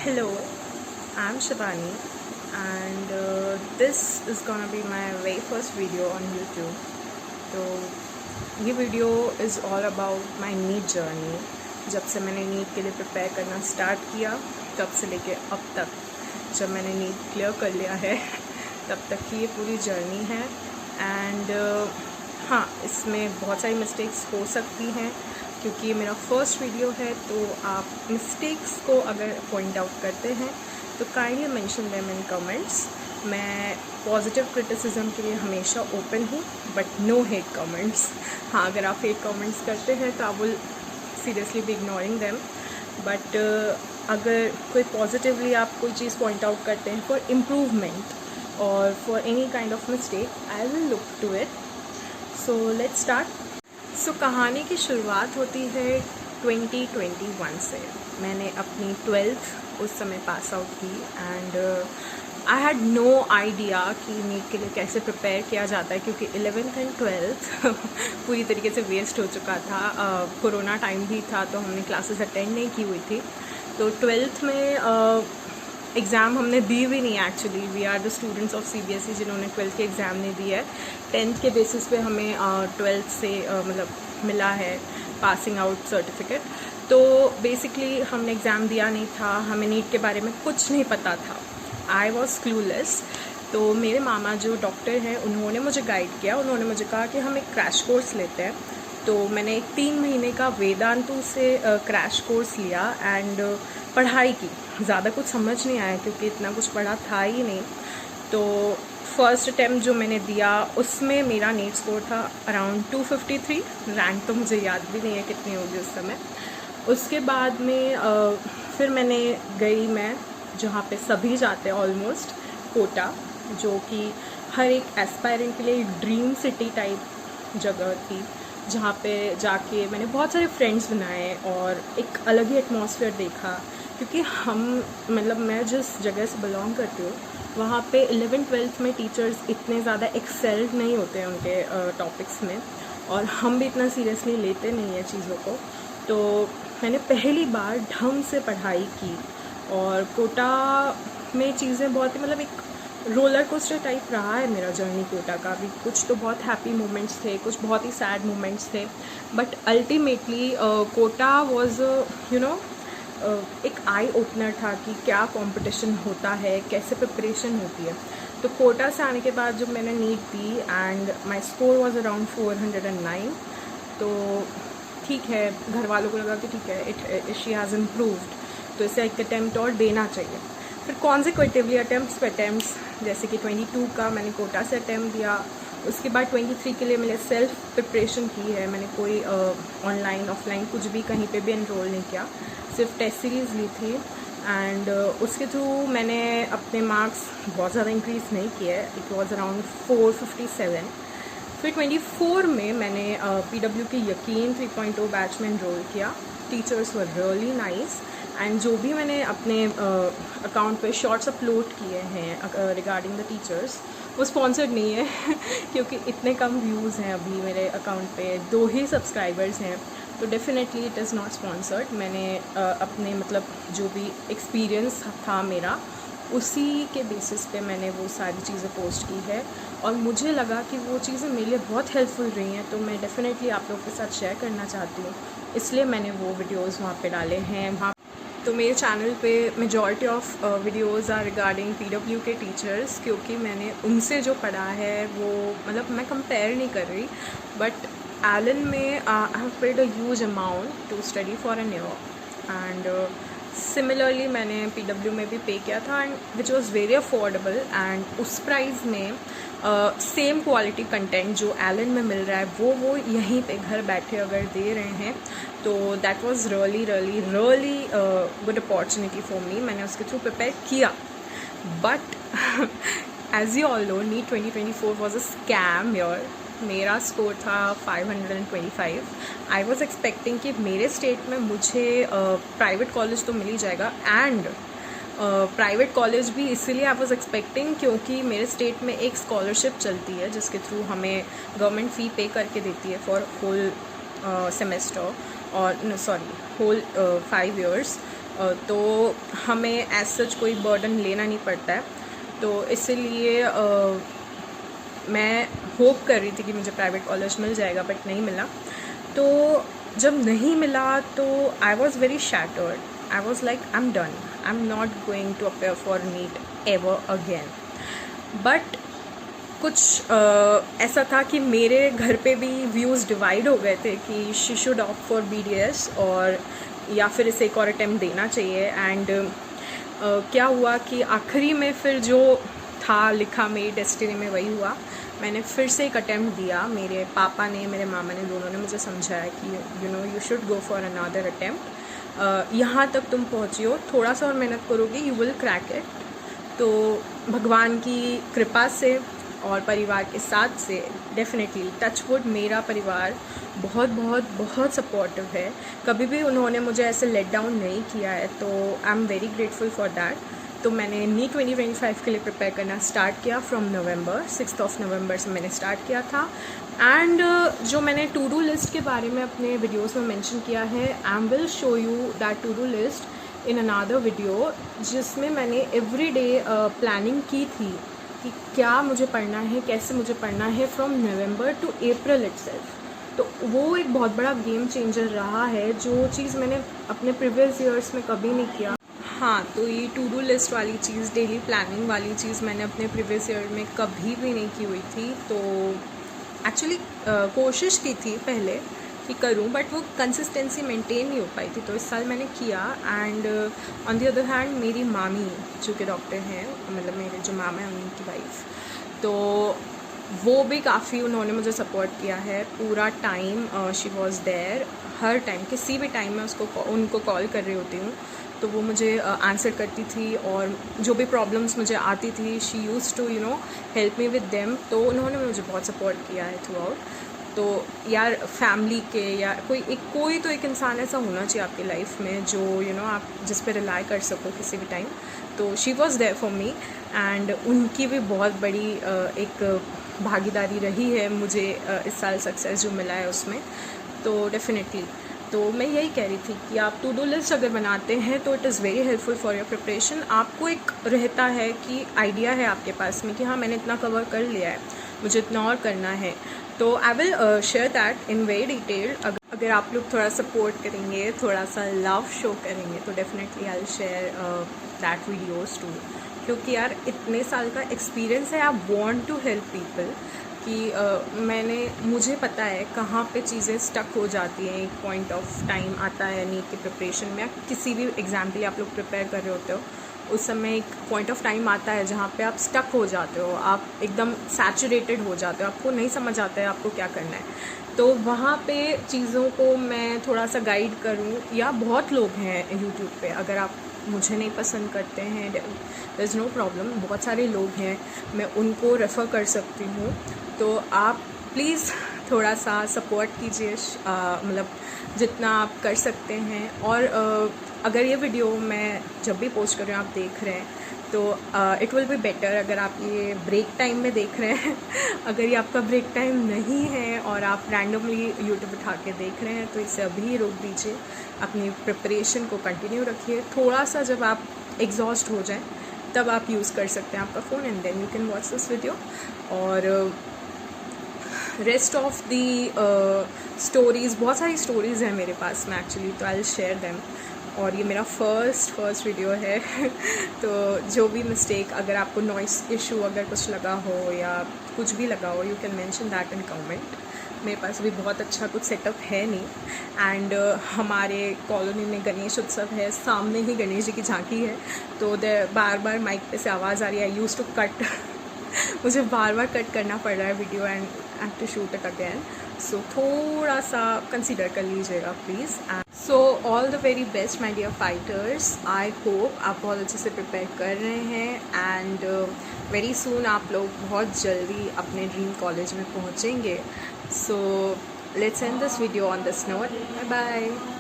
Hello, I'm Shabani, and this is gonna be my very first video on YouTube. तो ये video is all about my NEET journey. जब से मैंने NEET के लिए prepare करना स्टार्ट किया तब से लेके अब तक, जब मैंने नीट क्लियर कर लिया है तब तक की ये पूरी जर्नी है। एंड हाँ, इसमें बहुत सारी मिस्टेक्स हो सकती हैं क्योंकि ये मेरा फर्स्ट वीडियो है। तो आप मिस्टेक्स को अगर पॉइंट आउट करते हैं तो kindly mention them in comments. मैं पॉजिटिव क्रिटिसिज्म के लिए हमेशा ओपन हूँ, बट नो हेट कमेंट्स। हाँ, अगर आप हेट कमेंट्स करते हैं तो I will seriously be ignoring them. But अगर कोई पॉजिटिवली आप कोई चीज़ पॉइंट आउट करते हैं फॉर इम्प्रूवमेंट और for any kind of mistake, I will look to it. So let's start. So कहानी की शुरुआत होती है 2021 से। मैंने अपनी 12th उस समय पास आउट की and I had no idea कि नीट के लिए कैसे प्रिपेयर किया जाता है, क्योंकि 11th एंड 12th पूरी तरीके से वेस्ट हो चुका था। कोरोना टाइम भी था तो हमने क्लासेस अटेंड नहीं की हुई थी। तो 12th में एग्ज़ाम हमने दी भी नहीं। Actually we are the students of CBSE जिन्होंने 12th के एग्ज़ाम नहीं दिया है। 10th के बेसिस पे हमें 12th से मतलब मिला है पासिंग आउट सर्टिफिकेट। तो बेसिकली हमने एग्ज़ाम दिया नहीं था, हमें नीट के बारे में कुछ नहीं पता था। I was clueless. तो मेरे मामा जो डॉक्टर हैं उन्होंने मुझे गाइड किया। उन्होंने मुझे कहा कि हम एक क्रैश कोर्स लेते हैं। तो मैंने एक 3 महीने का वेदांतु से क्रैश कोर्स लिया एंड पढ़ाई की। ज़्यादा कुछ समझ नहीं आया क्योंकि इतना कुछ पढ़ा था ही नहीं। तो फर्स्ट अटैम्प्ट जो मैंने दिया उसमें मेरा नीट स्कोर था अराउंड 253। रैंक तो मुझे याद भी नहीं है कितनी होगी उस समय। उसके बाद में फिर मैं जहाँ पे सभी जाते हैं ऑलमोस्ट, कोटा, जो कि हर एक एस्पायरेंट के लिए एक ड्रीम सिटी टाइप जगह थी, जहाँ पे जाके मैंने बहुत सारे फ्रेंड्स बनाए और एक अलग ही एटमॉस्फेयर देखा। क्योंकि मैं जिस जगह से बिलोंग करती हूँ वहाँ पे 11th-12th में टीचर्स इतने ज़्यादा एक्सेल्ड नहीं होते हैं उनके टॉपिक्स में, और हम भी इतना सीरियसली लेते नहीं हैं चीज़ों को। तो मैंने पहली बार ढंग से पढ़ाई की और कोटा में चीज़ें बहुत ही एक रोलर कोस्टर टाइप रहा है मेरा जर्नी कोटा का भी। कुछ तो बहुत हैप्पी मोमेंट्स थे, कुछ बहुत ही सैड मोमेंट्स थे, बट अल्टीमेटली कोटा वॉज एक आई ओपनर था कि क्या कंपटीशन होता है, कैसे प्रिपरेशन होती है। तो कोटा से आने के बाद जब मैंने नीट दी and my score was around 409। तो ठीक है, घर वालों को लगा कि ठीक है, शी हैज़ इम्प्रूव्ड, तो इसे एक अटैम्प्ट और देना चाहिए। फिर कॉन्सिक्वेटिवली अटैम्प्ट्स जैसे कि 22 का मैंने कोटा से अटैम्प्ट दिया। उसके बाद 23 के लिए मैंने सेल्फ प्रिपरेशन की है। मैंने कोई ऑनलाइन ऑफलाइन कुछ भी कहीं पे भी एनरोल नहीं किया, सिर्फ टेस्ट सीरीज़ ली थी। एंड उसके थ्रू मैंने अपने मार्क्स बहुत ज़्यादा इंक्रीज़ नहीं किए। It was around 457। फिर 24 में मैंने PW के यकीन 3.0 बैच में एनरोल किया। Teachers were really nice and जो भी मैंने अपने अकाउंट पे शॉर्ट्स अपलोड किए हैं रिगार्डिंग द टीचर्स, वो स्पॉन्सर्ड नहीं है क्योंकि इतने कम व्यूज़ हैं अभी मेरे अकाउंट पे, 2 ही सब्सक्राइबर्स हैं। तो definitely it is not sponsored. मैंने अपने जो भी एक्सपीरियंस था मेरा, उसी के बेसिस पे मैंने वो सारी चीज़ें पोस्ट की है और मुझे लगा कि वो चीज़ें मेरे लिए बहुत हेल्पफुल रही हैं। तो मैं डेफिनेटली आप लोगों के साथ शेयर करना चाहती हूँ, इसलिए मैंने वो वीडियोज़ वहाँ पे डाले हैं। वहाँ तो मेरे चैनल पे majority of videos are regarding PW के टीचर्स, क्योंकि मैंने उनसे जो पढ़ा है वो मैं कंपेयर नहीं कर रही, बट एलन में I have paid a huge amount to study for an year and similarly मैंने PW में भी पे किया था and which was very affordable. And उस प्राइस में सेम क्वालिटी कंटेंट जो एलन में मिल रहा है वो यहीं पे घर बैठे अगर दे रहे हैं, तो that was really good opportunity for me. मैंने उसके थ्रू प्रिपेयर किया, but as you all know, NEET 2024 was a scam year. मेरा स्कोर था 525। आई वॉज एक्सपेक्टिंग कि मेरे स्टेट में मुझे प्राइवेट कॉलेज तो मिल ही जाएगा, एंड प्राइवेट कॉलेज भी इसीलिए आई वॉज एक्सपेक्टिंग क्योंकि मेरे स्टेट में एक स्कॉलरशिप चलती है जिसके थ्रू हमें गवर्नमेंट फ़ी पे करके देती है फॉर होल सेमेस्टर, और होल 5 years। तो हमें एज सच कोई बर्डन लेना नहीं पड़ता है। तो इसीलिए मैं होप कर रही थी कि मुझे प्राइवेट कॉलेज मिल जाएगा, बट नहीं मिला। तो जब नहीं मिला तो I was very shattered. I was like I am done, I am not going to appear for NEET ever again. But कुछ ऐसा था कि मेरे घर पे भी व्यूज़ डिवाइड हो गए थे कि she should opt for BDS और या फिर इसे एक और अटैम्प्ट देना चाहिए। एंड क्या हुआ कि आखिरी में फिर जो था लिखा मेरी डेस्टिनी में वही हुआ। मैंने फिर से एक अटैम्प्ट दिया। मेरे पापा ने, मेरे मामा ने, दोनों ने मुझे समझाया कि you should go for another attempt. यहाँ तक तुम पहुँची हो, थोड़ा सा और मेहनत करोगे, यू विल क्रैक इट। तो भगवान की कृपा से और परिवार के साथ से डेफिनेटली टचवुड मेरा परिवार बहुत बहुत बहुत सपोर्टिव है। कभी भी उन्होंने मुझे ऐसे लेट डाउन नहीं किया है, तो I am very grateful for that. तो मैंने नीट 2025 के लिए प्रिपेयर करना स्टार्ट किया फ्रॉम नवंबर, 6 नवंबर से मैंने स्टार्ट किया था। एंड जो मैंने टू डू लिस्ट के बारे में अपने वीडियोस में मेंशन किया है, I will show you that to do list in another video, जिसमें मैंने एवरी डे प्लानिंग की थी कि क्या मुझे पढ़ना है, कैसे मुझे पढ़ना है from November to April itself. तो वो एक बहुत बड़ा गेम चेंजर रहा है, जो चीज़ मैंने अपने प्रीवियस ईयर्स में कभी नहीं किया। हाँ, तो ये टू डू लिस्ट वाली चीज़, डेली प्लानिंग वाली चीज़ मैंने अपने प्रीवियस ईयर में कभी भी नहीं की हुई थी। तो एक्चुअली कोशिश की थी पहले कि करूं, बट वो कंसिस्टेंसी मेंटेन नहीं हो पाई थी। तो इस साल मैंने किया। And on the other hand मेरी मामी जो कि डॉक्टर हैं, मतलब मेरे जो मामा हैं उनकी वाइफ, तो वो भी काफ़ी उन्होंने मुझे सपोर्ट किया है पूरा टाइम। शी वॉज़ देयर हर टाइम, किसी भी टाइम मैं उनको कॉल कर रही होती हूँ तो वो मुझे आंसर करती थी, और जो भी प्रॉब्लम्स मुझे आती थी she use to help me with them. तो उन्होंने मुझे बहुत सपोर्ट किया है थ्रू आउट। तो यार फैमिली के या कोई तो एक इंसान ऐसा होना चाहिए आपकी लाइफ में जो आप जिस पे रिलाई कर सको किसी भी टाइम। तो she was there for me, and उनकी भी बहुत बड़ी एक भागीदारी रही है मुझे इस साल सक्सेस जो मिला है उसमें। तो डेफिनेटली तो मैं यही कह रही थी कि आप टू डू लिस्ट अगर बनाते हैं तो it is very helpful for your preparation. आपको एक रहता है कि आइडिया है आपके पास में कि हाँ मैंने इतना कवर कर लिया है, मुझे इतना और करना है। तो I will share that in very detail. अगर आप लोग थोड़ा सपोर्ट करेंगे, थोड़ा सा लव शो करेंगे, तो definitely I will share that videos too. क्योंकि यार इतने साल का एक्सपीरियंस है, I want to help people कि मुझे पता है कहाँ पे चीज़ें स्टक हो जाती हैं। एक पॉइंट ऑफ टाइम आता है नीट की प्रिपरेशन में, किसी भी एग्ज़ाम के लिए आप लोग प्रिपेयर कर रहे होते हो, उस समय एक पॉइंट ऑफ टाइम आता है जहाँ पे आप स्टक हो जाते हो, आप एकदम सैचुरेटेड हो जाते हो, आपको नहीं समझ आता है आपको क्या करना है। तो वहाँ पे चीज़ों को मैं थोड़ा सा गाइड करूँ, या बहुत लोग हैं यूट्यूब पे, अगर आप मुझे नहीं पसंद करते हैं देयर इज़ नो प्रॉब्लम, बहुत सारे लोग हैं, मैं उनको रेफ़र कर सकती हूँ। तो आप प्लीज़ थोड़ा सा सपोर्ट कीजिए, मतलब जितना आप कर सकते हैं। और अगर ये वीडियो मैं जब भी पोस्ट कर रही हूँ आप देख रहे हैं तो इट विल बी बेटर अगर आप ये ब्रेक टाइम में देख रहे हैं। अगर ये आपका ब्रेक टाइम नहीं है और आप रैंडमली यूट्यूब उठा के देख रहे हैं तो इसे अभी रोक दीजिए, अपनी प्रिपरेशन को कंटिन्यू रखिए। थोड़ा सा जब आप एग्जॉस्ट हो जाएं तब आप यूज़ कर सकते हैं आपका phone, and then you can watch this video. और रेस्ट ऑफ दी स्टोरीज़, बहुत सारी स्टोरीज़ हैं मेरे पास में एक्चुअली, तो आई विल शेयर देम। और ये मेरा फर्स्ट वीडियो है। तो जो भी मिस्टेक, अगर आपको नॉइस इशू अगर कुछ लगा हो या कुछ भी लगा हो, you can mention that in comment. मेरे पास अभी बहुत अच्छा कुछ सेटअप है नहीं। एंड हमारे कॉलोनी में गणेश उत्सव है, सामने ही गणेश जी की झांकी है, तो बार बार माइक पे से आवाज़ आ रही है। आई यूज़ टू कट मुझे बार बार कट करना पड़ रहा है video, and I have to shoot it again. So थोड़ा सा कंसिडर कर लीजिएगा please. So all the very best my dear fighters. I hope आप बहुत अच्छे से प्रिपेयर कर रहे हैं, एंड वेरी सून आप लोग बहुत जल्दी अपने ड्रीम कॉलेज में पहुँचेंगे। So let's end this video on this note. Bye bye.